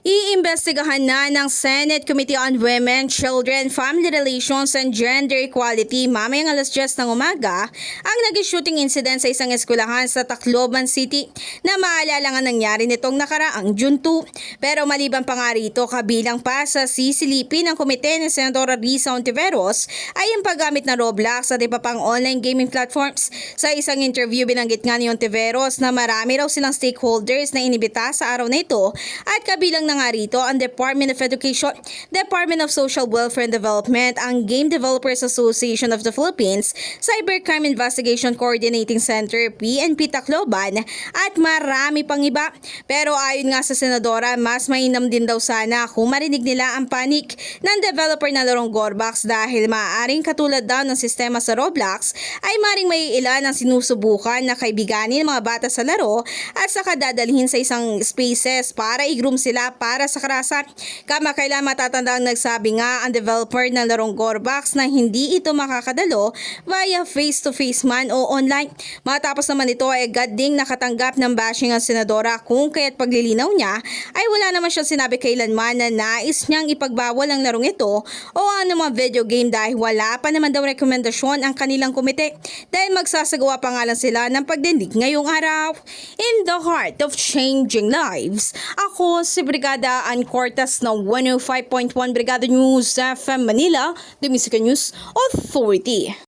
Iimbestigahan na ng Senate Committee on Women, Children, Family Relations and Gender Equality mamayang alas 10 ng umaga ang naging shooting incident sa isang eskwelahan sa Tacloban City na maalala nga nangyari nitong nakaraang June 2. Pero maliban pa nga rito, kabilang pa sa sisilipin ng komite ni Senadora Risa Hontiveros ay ang paggamit ng Roblox at iba pang online gaming platforms. Sa isang interview, binanggit nga ni Hontiveros na marami raw silang stakeholders na inibita sa araw na ito at kabilang na nga rito ang Department of Education, Department of Social Welfare and Development, ang Game Developers Association of the Philippines, Cybercrime Investigation Coordinating Center, PNP Tacloban at marami pang iba. Pero ayon nga sa senadora, mas mainam din daw sana kung marinig nila ang panik ng developer na larong Gorbox dahil maaaring katulad daw ng sistema sa Roblox ay maring may ilan ang sinusubukan na kaibiganin ng mga bata sa laro at saka dadalhin sa isang spaces para i-groom sila para sa karasan. Kamakailan matatandang nagsabi nga ang developer ng larong Gorbox na hindi ito makakadalo via face-to-face man o online. Matapos naman ito ay agad ding nakatanggap ng bashing ang senadora kung kaya't paglilinaw niya ay wala naman siya sinabi kailanman na nais niyang ipagbawal ang larong ito o anumang video game dahil wala pa naman daw rekomendasyon ang kanilang komite dahil magsasagawa pa nga lang sila ng pagdinig ngayong araw. In the heart of changing lives, ako si Brigada Ann Cortas ng 105.1 Brigada News FM Manila, the Music News Authority.